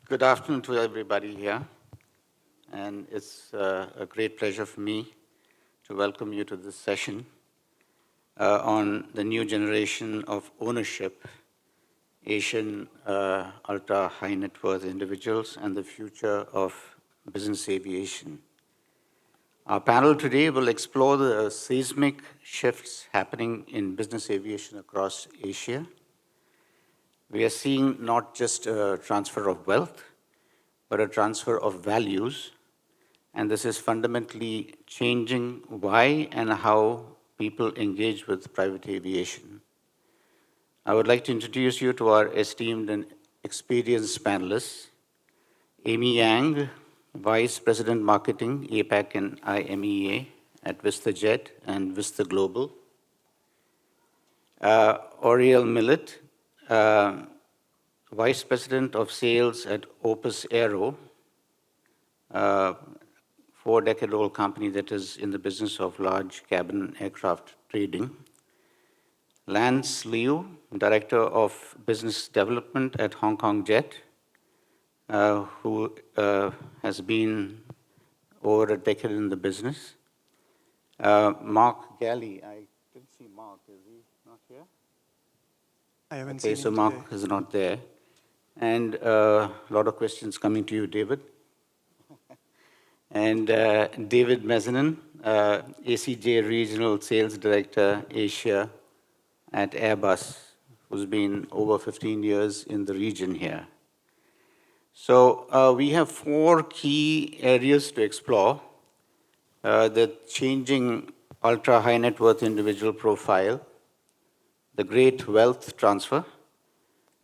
Good afternoon to everybody here, and it's a great pleasure for me to welcome you to this session on the new generation of ownership, Asian ultra-high net worth individuals, and the future of business aviation. Our panel today will explore the seismic shifts happening in business aviation across Asia. We are seeing not just a transfer of wealth, but a transfer of values. And this is fundamentally changing why and how people engage with private aviation. I would like to introduce you to our esteemed and experienced panelists. Amy Yang, Vice President Marketing, APAC and IMEA at Vista Jet and Vista Global. Aurelie Millet, Vice President of Sales at Opus Aero, a 4-decade-old company that is in the business of large cabin aircraft trading. Lance Liu, Director of Business Development at Hongkong Jet, who has been over a decade in the business. Mark Galley, I didn't see Mark, is he not here? I haven't seen him so Mark today. is not there. And a lot of questions coming to you, David. And David Mezenen, ACJ Regional Sales Director, Asia at Airbus, who's been over 15 years in the region here. So we have 4 key areas to explore. The changing ultra-high net worth individual profile, the great wealth transfer,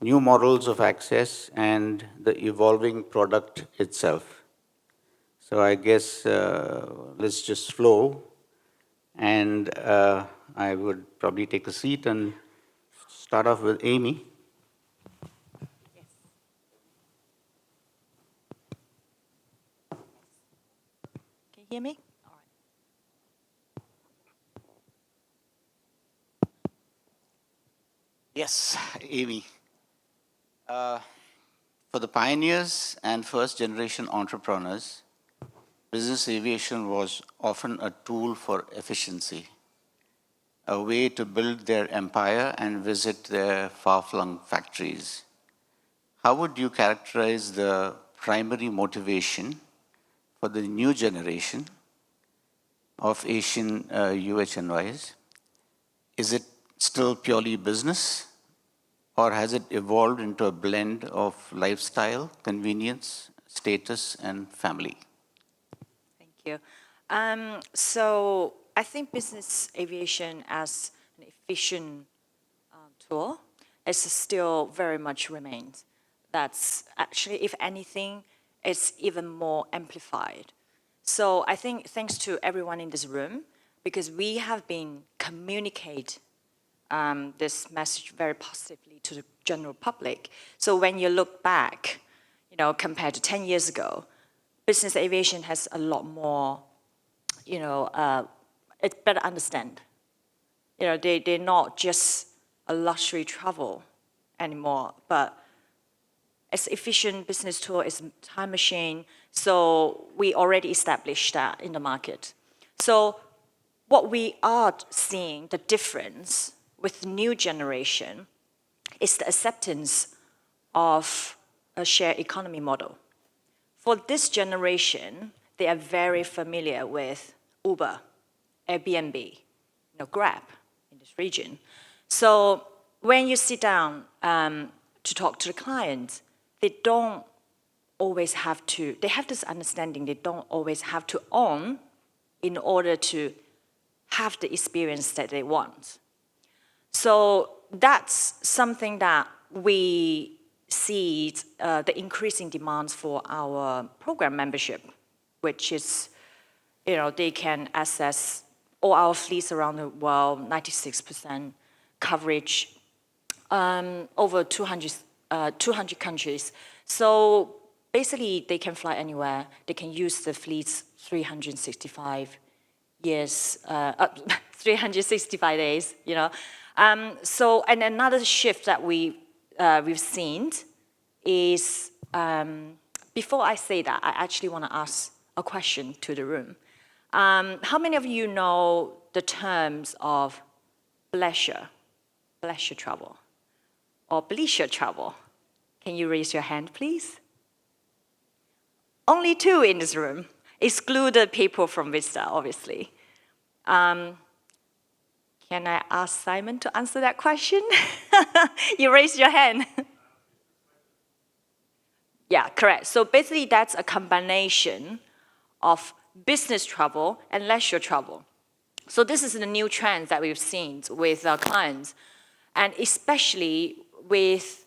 new models of access, and the evolving product itself. So I guess let's just flow, and I would probably take a seat and start off with Amy. Yes. Can you hear me? All right. Yes, Amy. For the pioneers and first-generation entrepreneurs, business aviation was often a tool for efficiency, a way to build their empire and visit their far-flung factories. How would you characterize the primary motivation for the new generation of Asian UHNWIs? Is it still purely business? Or has it evolved into a blend of lifestyle, convenience, status, and family? Thank you. So I think business aviation as an efficient tool is still very much remains. That's actually, if anything, it's even more amplified. So I think thanks to everyone in this room, because we have been communicating this message very positively to the general public. So when you look back, compared to 10 years ago, business aviation has a lot more, it's better understand. They're not just a luxury travel anymore, but it's efficient business tool, it's time machine. So we already established that in the market. So what we are seeing, the difference with the new generation, is the acceptance of a shared economy model. For this generation, they are very familiar with Uber, Airbnb, Grab in this region. So when you sit down to talk to the clients, they don't always have to, they have this understanding they don't always have to own in order to have the experience that they want. So that's something that we see the increasing demands for our program membership, which is, they can access all our fleets around the world, 96% coverage, over 200 countries. So basically, they can fly anywhere. They can use the fleets 365 years, 365 days, So, and another shift that we've seen is before I say that, I actually want to ask a question to the room. How many of you know the terms of leisure travel, or leisure travel? Can you raise your hand, please? Only 2 in this room, excluded people from Vista, obviously. Can I ask Simon to answer that question? You raised your hand. Yeah, correct. So basically, that's a combination of business travel and leisure travel. So this is the new trend that we've seen with our clients, and especially with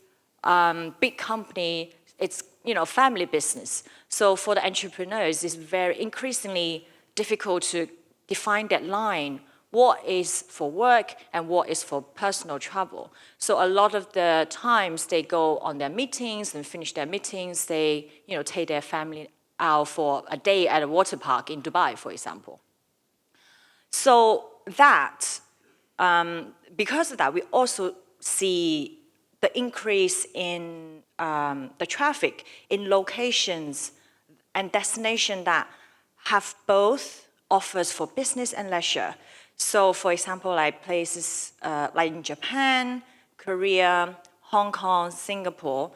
big company. It's family business. So for the entrepreneurs, it's very increasingly difficult to define that line. What is for work and what is for personal travel? So a lot of the times they go on their meetings and finish their meetings. They take their family out for a day at a water park in Dubai, for example. So that, because of that, we also see the increase in the traffic in locations and destinations that have both offers for business and leisure. So for example, like places like in Japan, Korea, Hong Kong, Singapore,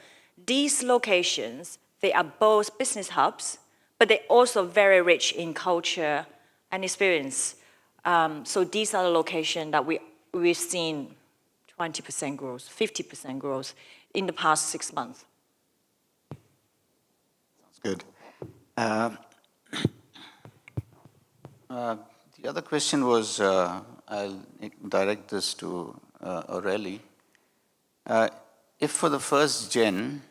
these locations, they are both business hubs, but they're also very rich in culture and experience. So these are the locations that we've seen 20% growth, 50% growth in the past 6 months. Sounds good. The other question was, I'll direct this to Aurelie. If for the first gen,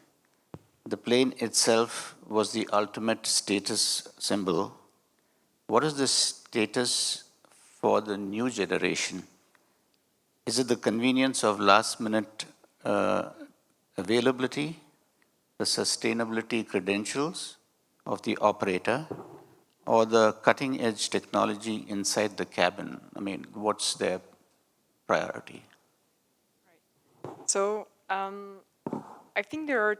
the plane itself was the ultimate status symbol, what is the status for the new generation? Is it the convenience of last-minute availability, the sustainability credentials of the operator, or the cutting-edge technology inside the cabin? I mean, what's their priority? So I think there are,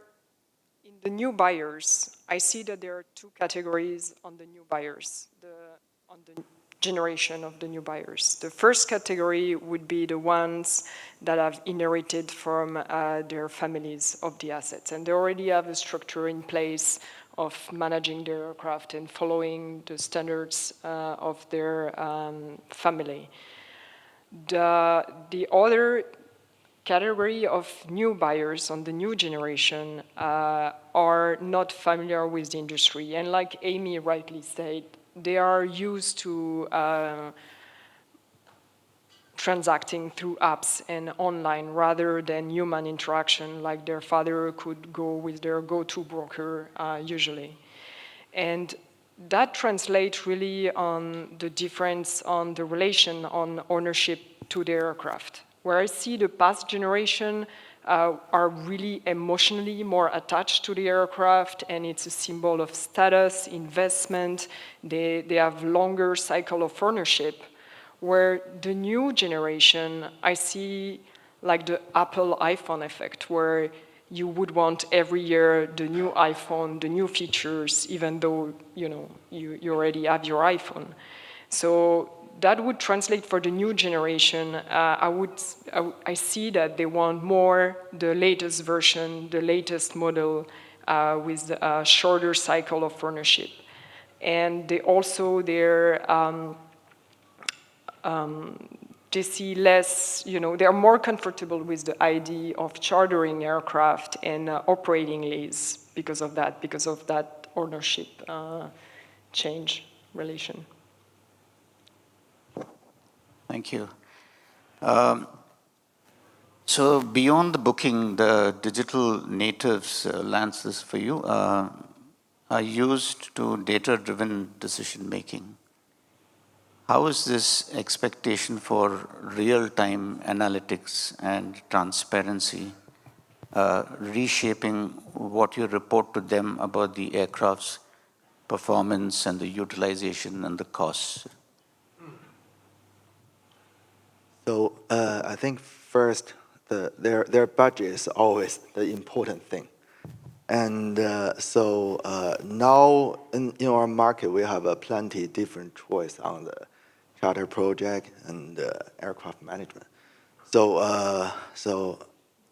in the new buyers, I see that there are 2 categories on the new buyers, on the generation of the new buyers. The first category would be the ones that have inherited from their families of the assets, and they already have a structure in place of managing their aircraft and following the standards of their family. The other category of new buyers on the new generation are not familiar with the industry, and like Amy rightly said, they are used to transacting through apps and online rather than human interaction, like their father could go with their go-to broker usually. And that translates really on the difference on the relation on ownership to the aircraft. Where I see the past generation are really emotionally more attached to the aircraft, and it's a symbol of status, investment. They have longer cycle of ownership. Where the new generation, I see like the Apple iPhone effect, where you would want every year the new iPhone, the new features, even though you already have your iPhone. So that would translate for the new generation. I see that they want more the latest version, the latest model with a shorter cycle of ownership. And they also, they see less, they're more comfortable with the idea of chartering aircraft and operating lease because of that ownership change relation. Thank you. So beyond the booking, the digital natives, Lance, this is for you, are used to data-driven decision-making. How is this expectation for real-time analytics and transparency reshaping what you report to them about the aircraft's performance and the utilization and the costs? So I think first, their budget is always the important thing. And now in our market, we have a plenty different choice on the charter project and aircraft management. So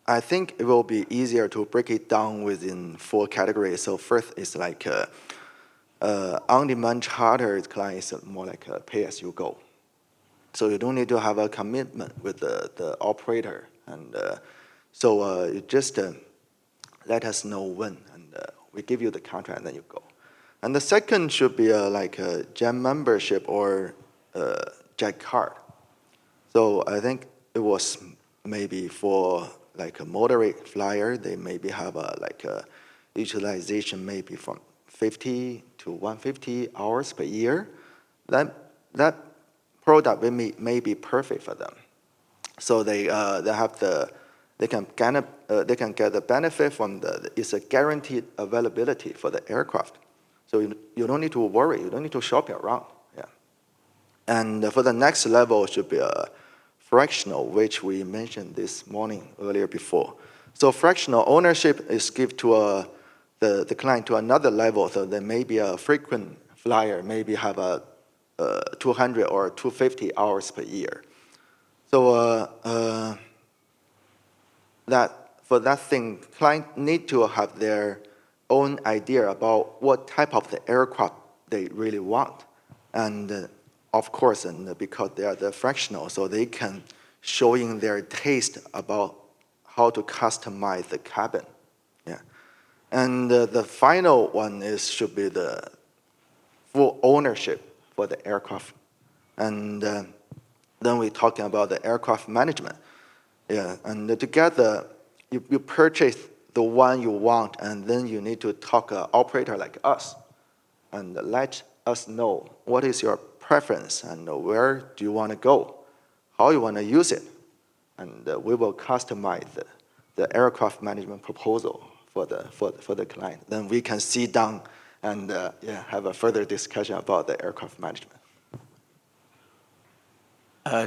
I think it will be easier to break it down within 4 categories. So first is like on-demand charter client is more like a pay-as-you-go. So you don't need to have a commitment with the operator. And so you just let us know when, and we give you the contract, and then you go. And the second should be like a Jet membership or Jet card. So I think it was maybe for like a moderate flyer, they maybe have like a utilization maybe from 50 to 150 hours per year. That product may be perfect for them. So they can get the benefit from it's a guaranteed availability for the aircraft. So you don't need to worry, you don't need to shop around. Yeah. And for the next level should be a fractional, which we mentioned this morning earlier before. So fractional ownership is give to the client to another level. So there may be a frequent flyer, maybe have a 200 or 250 hours per year. So for that thing, client need to have their own idea about what type of the aircraft they really want. And of course, and because they are the fractional, so they can showing their taste about how to customize the cabin. Yeah. And the final one should be the full ownership for the aircraft. And then we're talking about the aircraft management. Yeah, and together, you purchase the one you want, and then you need to talk an operator like us, and let us know what is your preference, and where do you want to go, how you want to use it, and we will customize the aircraft management proposal for the client. Then we can sit down and have a further discussion about the aircraft management.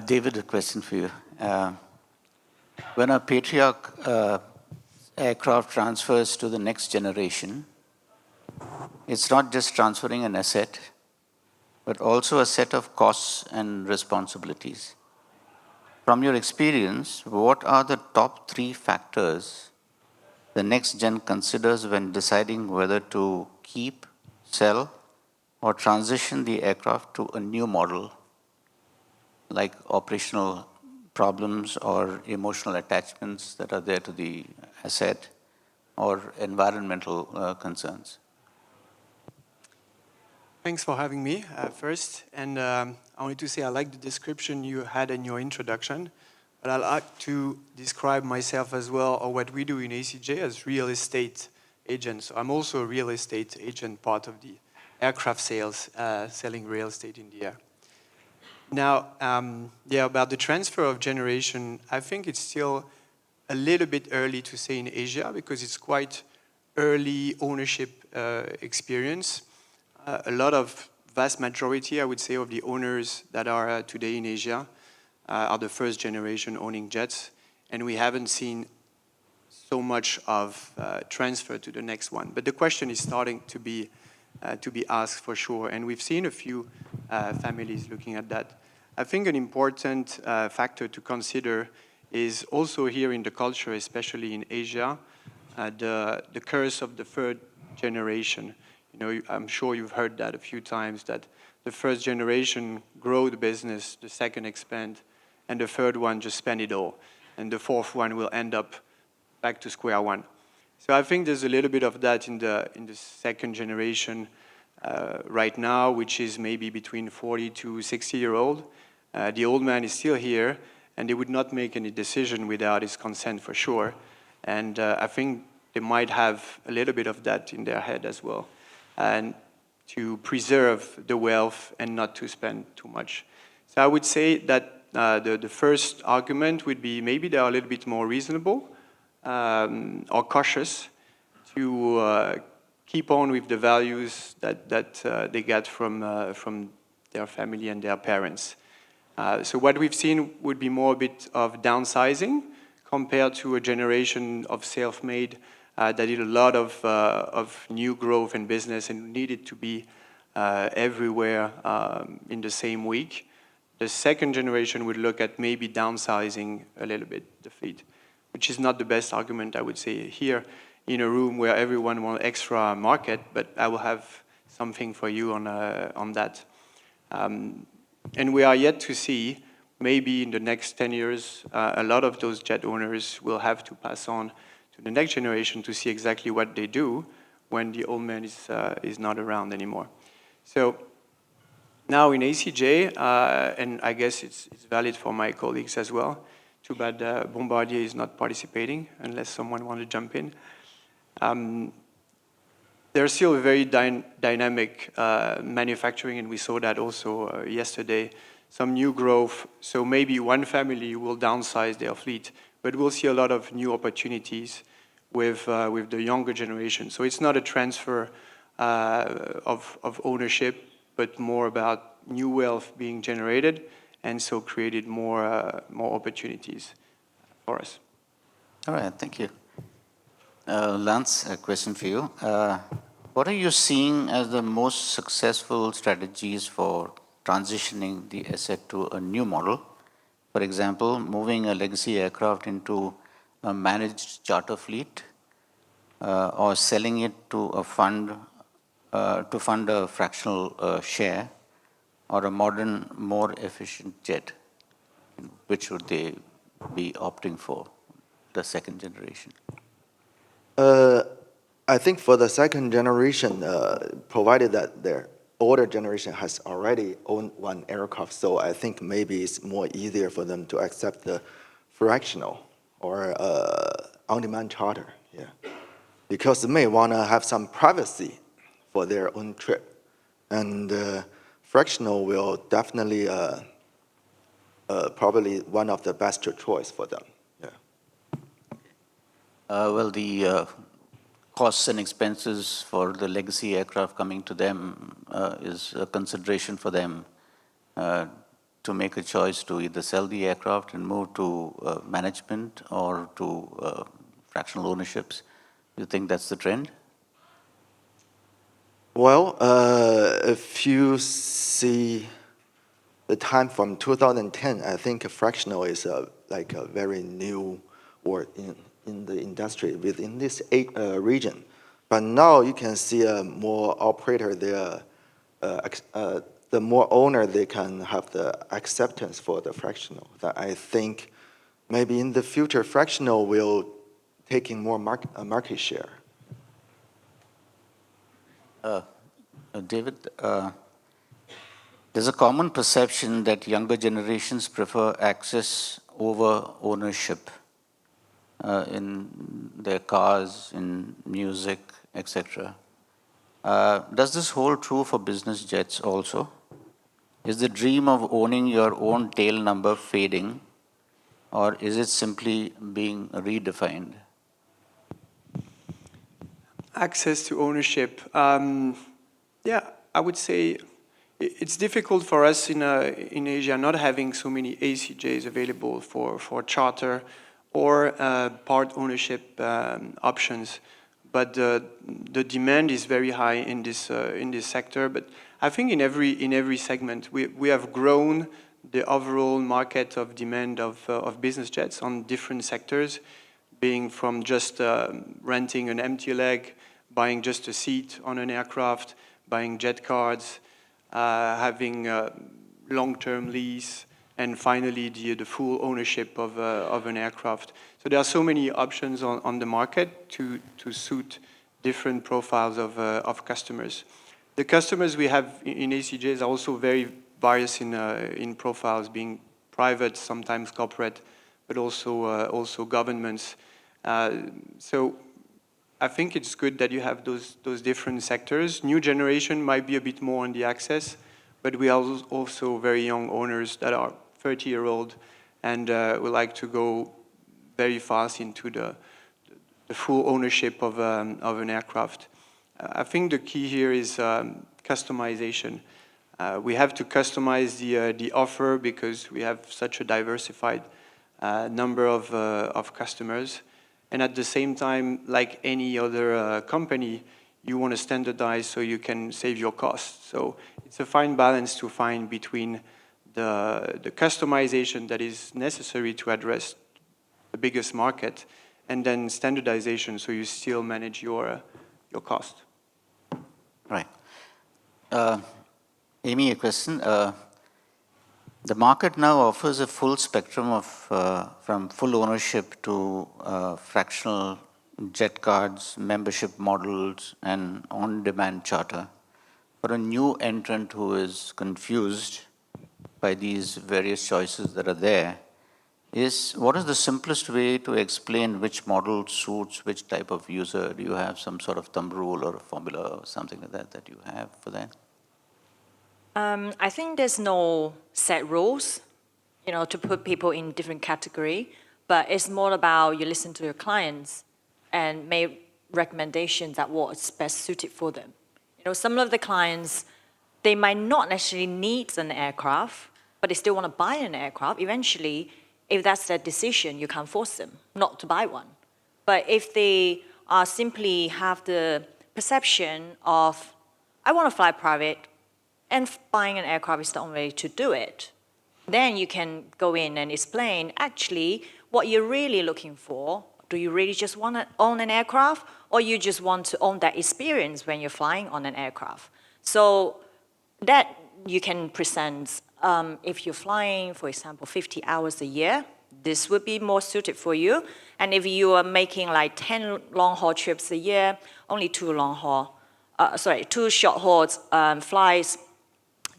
David, a question for you. When a Patriarch aircraft transfers to the next generation, it's not just transferring an asset, but also a set of costs and responsibilities. From your experience, what are the top 3 factors the next gen considers when deciding whether to keep, sell, or transition the aircraft to a new model, like operational problems or emotional attachments that are there to the asset, or environmental concerns? Thanks for having me first. And I wanted to say I like the description you had in your introduction, but I like to describe myself as well, or what we do in ACJ, as real estate agents. So I'm also a real estate agent, part of the aircraft sales, selling real estate in the air. Now, about the transfer of generation, I think it's still a little bit early to say in Asia, because it's quite early ownership experience. A lot of vast majority, I would say, of the owners that are today in Asia are the first generation owning jets, and we haven't seen so much of transfer to the next one. But the question is starting to be asked for sure, and we've seen a few families looking at that. I think an important factor to consider is also here in the culture, especially in Asia, the curse of the 3rd generation. You know, I'm sure you've heard that a few times, that the 1st generation grow the business, the 2nd expand, and the 3rd one just spend it all. And the 4th one will end up back to square one. So I think there's a little bit of that in the 2nd generation right now, which is maybe between 40 to 60-year-old. The old man is still here, and they would not make any decision without his consent for sure. And I think they might have a little bit of that in their head as well, and to preserve the wealth and not to spend too much. So I would say that the first argument would be maybe they are a little bit more reasonable or cautious to keep on with the values that they get from their family and their parents. So what we've seen would be more a bit of downsizing compared to a generation of self-made that did a lot of new growth and business and needed to be everywhere in the same week. The second generation would look at maybe downsizing a little bit the fleet, which is not the best argument, I would say, here in a room where everyone wants extra market, but I will have something for you on that. And we are yet to see, maybe in the next 10 years, a lot of those jet owners will have to pass on to the next generation to see exactly what they do when the old man is not around anymore. So now in ACJ, and I guess it's valid for my colleagues as well, too bad Bombardier is not participating, unless someone wants to jump in. There's still a very dynamic manufacturing, and we saw that also yesterday. Some new growth, so maybe one family will downsize their fleet, but we'll see a lot of new opportunities with the younger generation. So it's not a transfer of ownership, but more about new wealth being generated, and so created more opportunities for us. All right, thank you. Lance, a question for you. What are you seeing as the most successful strategies for transitioning the asset to a new model? For example, moving a legacy aircraft into a managed charter fleet, or selling it to a fund to fund a fractional share, or a modern, more efficient jet. Which would they be opting for, the second generation? I think for the second generation, provided that their older generation has already owned one aircraft, so I think maybe it's more easier for them to accept the fractional or on-demand charter, yeah. Because they may want to have some privacy for their own trip. And fractional will definitely probably one of the best choice for them, yeah. Well, the costs and expenses for the legacy aircraft coming to them is a consideration for them to make a choice to either sell the aircraft and move to management or to fractional ownerships. Do you think that's the trend? Well, if you see the time from 2010, I think fractional is like a very new word in the industry within this region. But now you can see more operator there, the more owner they can have the acceptance for the fractional. That I think maybe in the future fractional will taking more market share. David, there's a common perception that younger generations prefer access over ownership in their cars, in music, etc. Does this hold true for business jets also? Is the dream of owning your own tail number fading, or is it simply being redefined? Access to ownership. Yeah, I would say it's difficult for us in Asia not having so many ACJs available for charter or part ownership options. But the demand is very high in this sector. But I think in every segment we have grown the overall market of demand of business jets on different sectors, being from just renting an empty leg, buying just a seat on an aircraft, buying jet cards, having a long-term lease, and finally the full ownership of an aircraft. So there are so many options on the market to suit different profiles of customers. The customers we have in ACJs are also very various in profiles, being private, sometimes corporate, but also governments. So I think it's good that you have those different sectors. New generation might be a bit more on the access, but we are also very young owners that are 30-year-old and would like to go very fast into the full ownership of an aircraft. I think the key here is customization. We have to customize the offer because we have such a diversified number of customers. And at the same time, like any other company, you want to standardize so you can save your costs. So it's a fine balance to find between the customization that is necessary to address the biggest market, and then standardization so you still manage your cost. Right. Amy, a question. The market now offers a full spectrum of, from full ownership to fractional jet cards, membership models, and on-demand charter. For a new entrant who is confused by these various choices that are there, what is the simplest way to explain which model suits which type of user? Do you have some sort of thumb rule or a formula or something like that that you have for that? I think there's no set rules, to put people in different category, but it's more about you listen to your clients and make recommendations that what's best suited for them. Some of the clients, they might not necessarily need an aircraft, but they still want to buy an aircraft. Eventually, if that's their decision, you can't force them not to buy one. But if they are simply have the perception of, I want to fly private, and buying an aircraft is the only way to do it, then you can go in and explain, actually, what you're really looking for. Do you really just want to own an aircraft, or you just want to own that experience when you're flying on an aircraft? So that you can present, if you're flying, for example, 50 hours a year, this would be more suited for you. And if you are making like 10 long-haul trips a year, only two short-haul flights,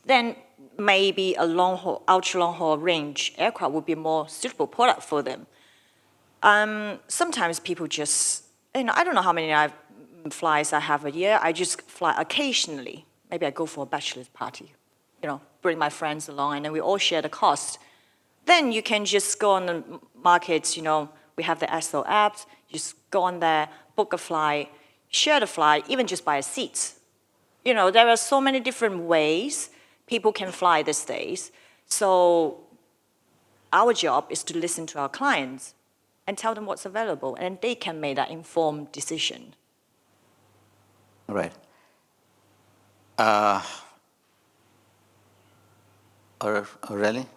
then maybe a long-haul, ultra-long-haul range aircraft would be a more suitable product for them. Sometimes people just, I don't know how many flights I have a year. I just fly occasionally. Maybe I go for a bachelor's party, bring my friends along, and then we all share the cost. Then you can just go on the markets, we have the SO apps, just go on there, book a flight, share the flight, even just buy a seat. There are so many different ways people can fly these days. So our job is to listen to our clients and tell them what's available, and they can make that informed decision. Right. Aurelie,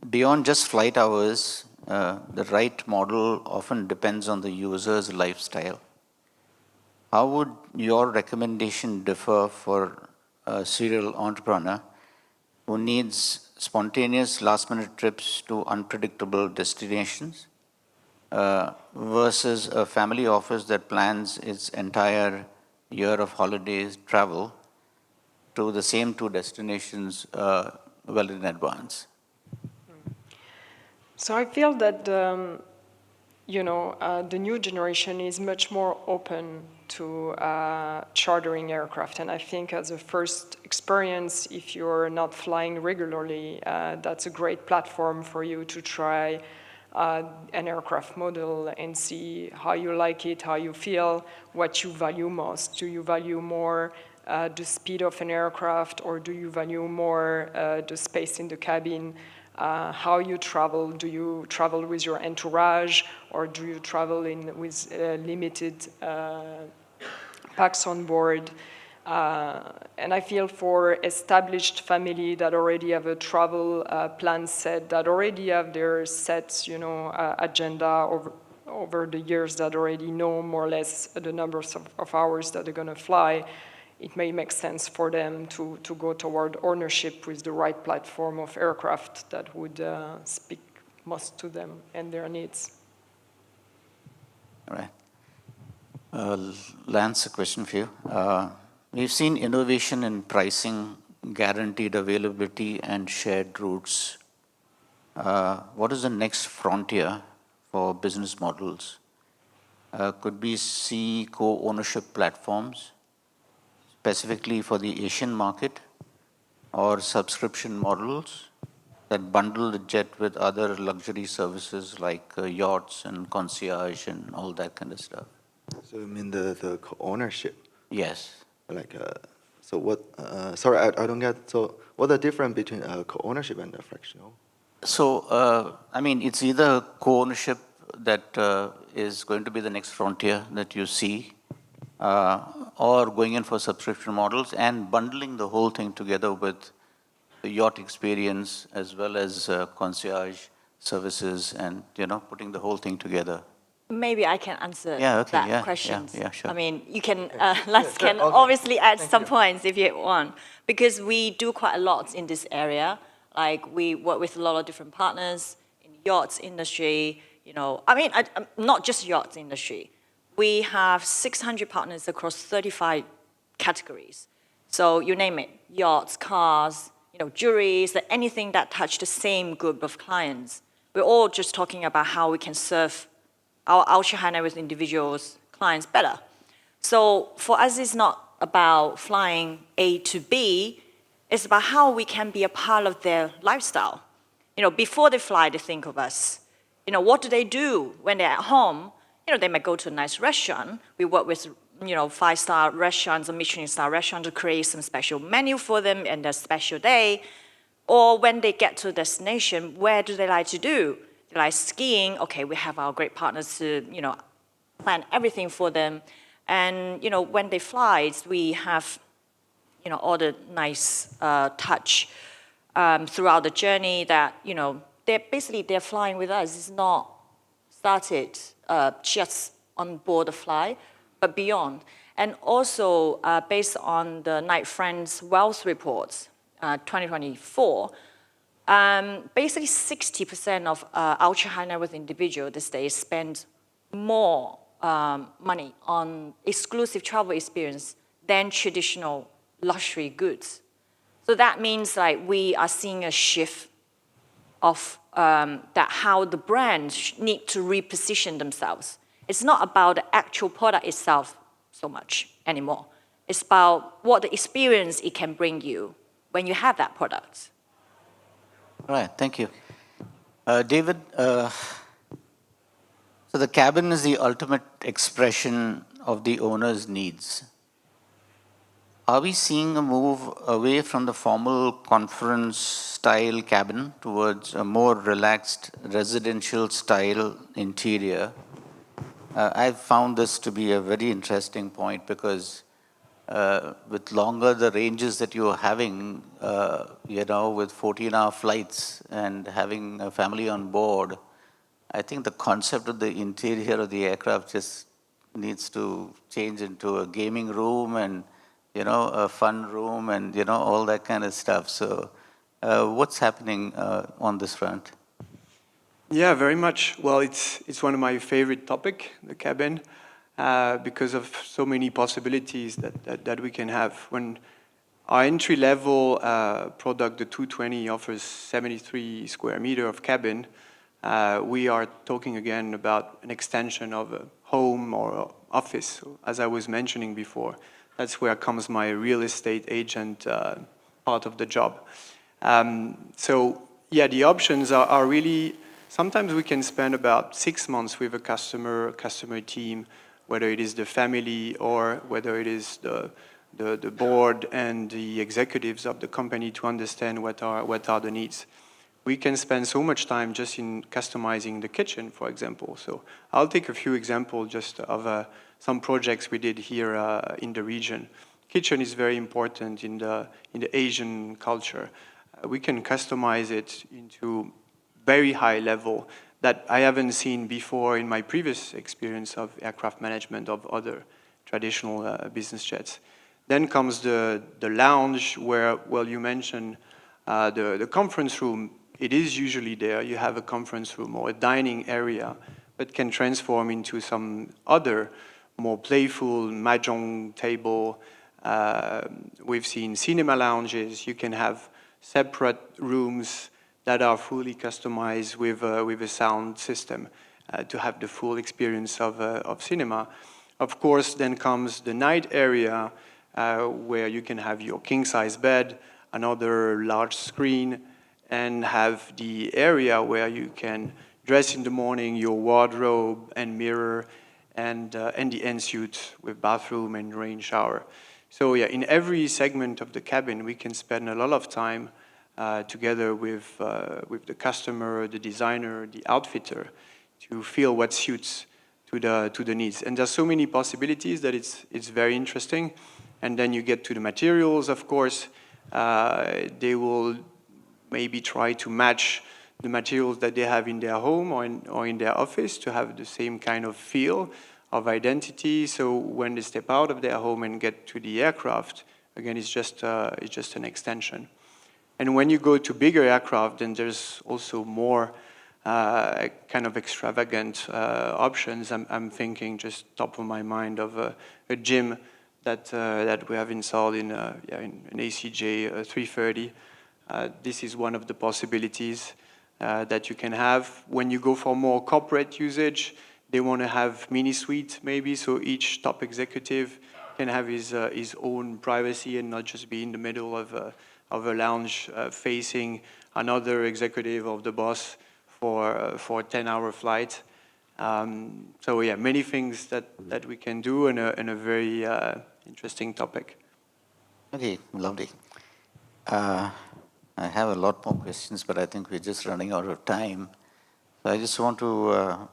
beyond just flight hours, the right model often depends on the user's lifestyle. How would your recommendation differ for a serial entrepreneur who needs spontaneous last-minute trips to unpredictable destinations versus a family office that plans its entire year of holidays travel to the same two destinations well in advance? So I feel that the new generation is much more open to chartering aircraft. And I think as a first experience, if you're not flying regularly, that's a great platform for you to try an aircraft model and see how you like it, how you feel, what you value most. Do you value more the speed of an aircraft, or do you value more the space in the cabin? How you travel? Do you travel with your entourage, or do you travel with limited packs on board? And I feel for established family that already have a travel plan set, that already have their set, agenda over the years, that already know more or less the numbers of hours that they're going to fly, it may make sense for them to go toward ownership with the right platform of aircraft that would speak most to them and their needs. All right. Lance, a question for you. We've seen innovation in pricing, guaranteed availability, and shared routes. What is the next frontier for business models? Could we see co-ownership platforms specifically for the Asian market, or subscription models that bundle the jet with other luxury services like yachts and concierge and all that kind of stuff? So you mean the ownership? Yes. Like, so what? Sorry, I don't get. So what's the difference between co-ownership and a fractional? So, it's either co-ownership that is going to be the next frontier that you see, or going in for subscription models and bundling the whole thing together with the yacht experience as well as concierge services and, putting the whole thing together? Maybe I can answer Yeah, okay, that yeah, question. yeah, sure. I mean, you can, Lars sure, can okay. obviously add Thank some you. points if you want, because we do quite a lot in this area. Like, we work with a lot of different partners in yachts industry, not just yachts industry. We have 600 partners across 35 categories. So you name it, yachts, cars, jewelries, anything that touch the same group of clients. We're all just talking about how we can serve our ultra high net worth individuals, clients better. So for us, it's not about flying A to B, it's about how we can be a part of their lifestyle. Before they fly, they think of us. What do they do when they're at home? They might go to a nice restaurant. We work with, 5-star restaurants or Michelin-star restaurants to create some special menu for them and their special day. Or when they get to a destination, where do they like to do? They like skiing. Okay, we have our great partners to, plan everything for them. And, when they fly, we have, all the nice touch throughout the journey that, they're flying with us. It's not started just on board the fly, but beyond. And also, based on the Knight Friends Wealth Reports, 2024, basically 60% of ultra high net worth individuals these days spend more money on exclusive travel experience than traditional luxury goods. So that means we are seeing a shift of that how the brands need to reposition themselves. It's not about the actual product itself so much anymore. It's about what the experience it can bring you when you have that product. All right, thank you. David, so the cabin is the ultimate expression of the owner's needs. Are we seeing a move away from the formal conference-style cabin towards a more relaxed residential-style interior? I've found this to be a very interesting point because with longer the ranges that you're having, with 14-hour flights and having a family on board, I think the concept of the interior of the aircraft just needs to change into a gaming room and, a fun room and, all that kind of stuff. So what's happening on this front? Yeah, very much. Well, it's one of my favorite topic, the cabin, because of so many possibilities that we can have. When our entry-level product, the 220, offers 73 square meter of cabin, we are talking again about an extension of a home or office, as I was mentioning before. That's where comes my real estate agent part of the job. So yeah, the options are really, sometimes we can spend about 6 months with a customer team, whether it is the family or whether it is the board and the executives of the company to understand what are the needs. We can spend so much time just in customizing the kitchen, for example. So I'll take a few examples just of some projects we did here in the region. Kitchen is very important in the Asian culture. We can customize it into very high level that I haven't seen before in my previous experience of aircraft management of other traditional business jets. Then comes the lounge where, well, you mentioned the conference room. It is usually there. You have a conference room or a dining area, but can transform into some other more playful mahjong table. We've seen cinema lounges. You can have separate rooms that are fully customized with a sound system to have the full experience of cinema. Of course, then comes the night area where you can have your king-size bed, another large screen, and have the area where you can dress in the morning, your wardrobe and mirror, and the en-suite with bathroom and rain shower. So yeah, in every segment of the cabin, we can spend a lot of time together with the customer, the designer, the outfitter, feel what suits to the needs. And there's so many possibilities that it's very interesting. And then you get to the materials, of course. They will maybe try to match the materials that they have in their home or in their office to have the same kind of feel of identity. So when they step out of their home and get to the aircraft, again, it's just an extension. And when you go to bigger aircraft, then there's also more kind of extravagant options. I'm thinking just top of my mind of a gym that we have installed in an ACJ 330. This is one of the possibilities that you can have. When you go for more corporate usage, they want to have mini suite maybe, so each top executive can have his own privacy and not just be in the middle of a lounge facing another executive of the boss for a 10-hour flight. So yeah, many things that we can do, and a very interesting topic. Okay, lovely. I have a lot more questions, but I think we're just running out of time. So I just want to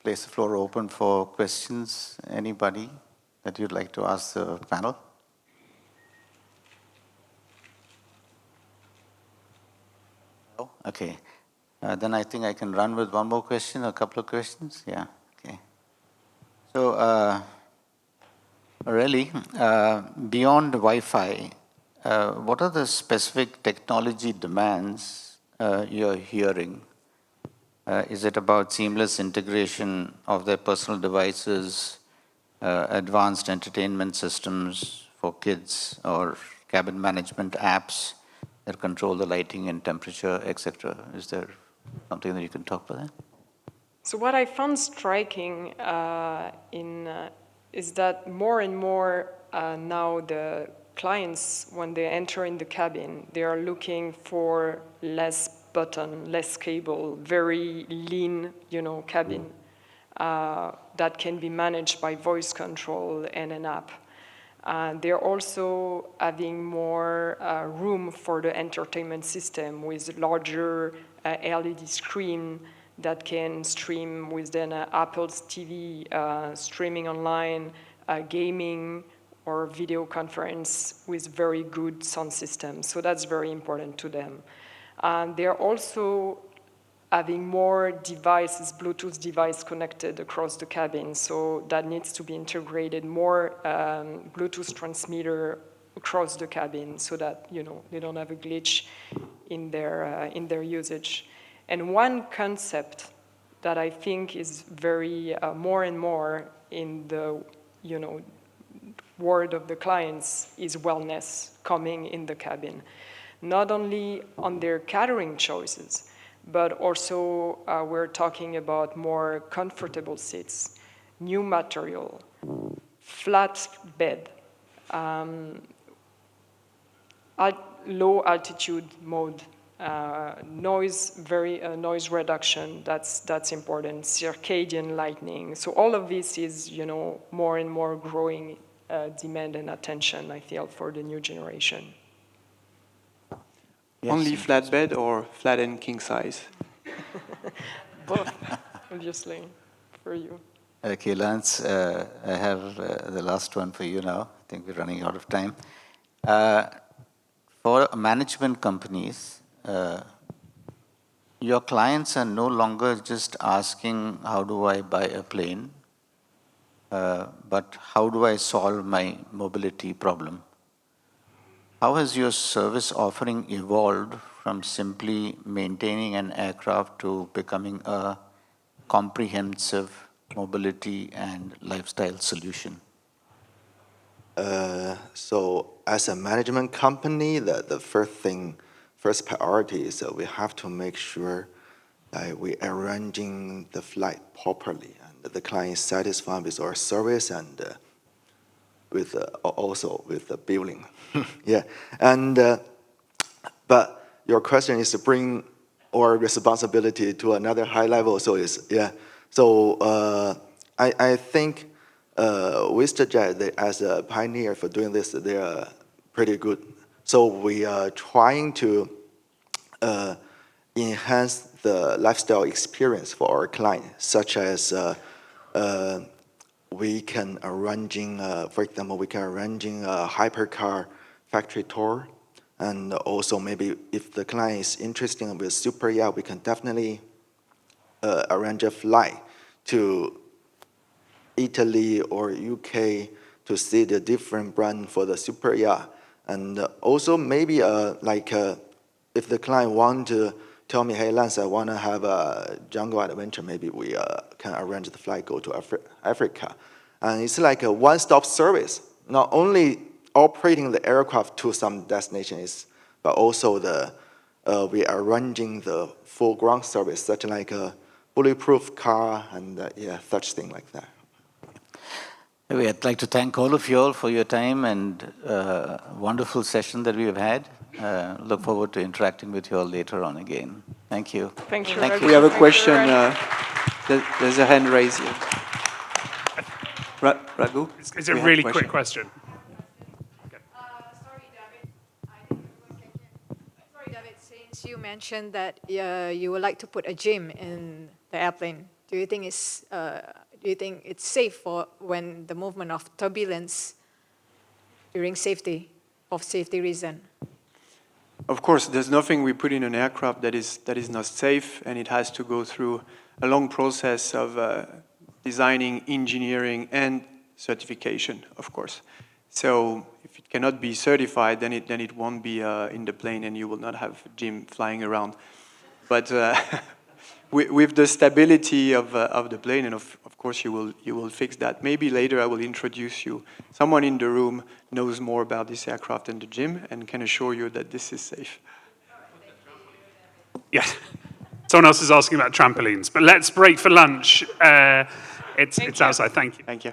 place the floor open for questions. Anybody that you'd like to ask the panel? No? Okay. Then I think I can run with one more question, a couple of questions. Yeah, okay. So, Aurelie, beyond Wi-Fi, what are the specific technology demands you're hearing? Is it about seamless integration of their personal devices, advanced entertainment systems for kids, or cabin management apps that control the lighting and temperature, etc.? Is there something that you can talk about that? So what I found striking is that more and more now the clients, when they enter in the cabin, they are looking for less button, less cable, very lean, cabin that can be managed by voice control and an app. They're also having more room for the entertainment system with larger LED screen that can stream within Apple's TV, streaming online, gaming, or video conference with very good sound system. So that's very important to them. They're also having more devices, Bluetooth device connected across the cabin. So that needs to be integrated, more Bluetooth transmitter across the cabin so that they don't have a glitch in their usage. And one concept that I think is very more and more in the world of the clients is wellness coming in the cabin, not only on their catering choices, but also we're talking about more comfortable seats, new material, flat bed, low altitude mode, noise reduction, that's important, circadian lightning. So all of this is more and more growing demand and attention, I feel, for the new generation. Yes. Only flat bed or flat and king size? Both, obviously, for you. Okay, Lance, I have the last one for you now. I think we're running out of time. For management companies, your clients are no longer just asking, how do I buy a plane? But how do I solve my mobility problem? How has your service offering evolved from simply maintaining an aircraft to becoming a comprehensive mobility and lifestyle solution? So as a management company, the first priority is that we have to make sure that we're arranging the flight properly and that the client is satisfied with our service and also with the billing. Yeah, and but your question is to bring our responsibility to another high level. So I think Vista Jet, as a pioneer for doing this, they are pretty good. So we are trying to enhance the lifestyle experience for our client, such as we can arranging, for example, we can arranging a hypercar factory tour, and also maybe if the client is interested with super yacht, we can definitely arrange a flight to Italy or UK to see the different brand for the super yacht. And also maybe if the client want to tell me, hey, Lance, I want to have a jungle adventure, maybe we can arrange the flight, go to Africa. And it's like a one-stop service, not only operating the aircraft to some destinations, but also we are arranging the full ground service, such like a bulletproof car and such thing like that. Anyway, I'd like to thank all of you all for your time and wonderful session that we have had. Look forward to interacting with you all later on again. Thank you. Thank you. Thank you. We have a question. There's a hand raised here. Raghu? It's a really quick question. Sorry, David, since you mentioned that you would like to put a gym in the airplane, do you think it's safe for when the movement of turbulence during safety reason? Of course, there's nothing we put in an aircraft that is not safe, and it has to go through a long process of designing, engineering, and certification, of course. So if it cannot be certified, then it won't be in the plane, and you will not have a gym flying around. But with the stability of the plane, and of course you will fix that. Maybe later I will introduce you. Someone in the room knows more about this aircraft than the gym and can assure you that this is safe. Yes. Someone else is asking about trampolines, but let's break for lunch. It's outside. Thank you. Thank you.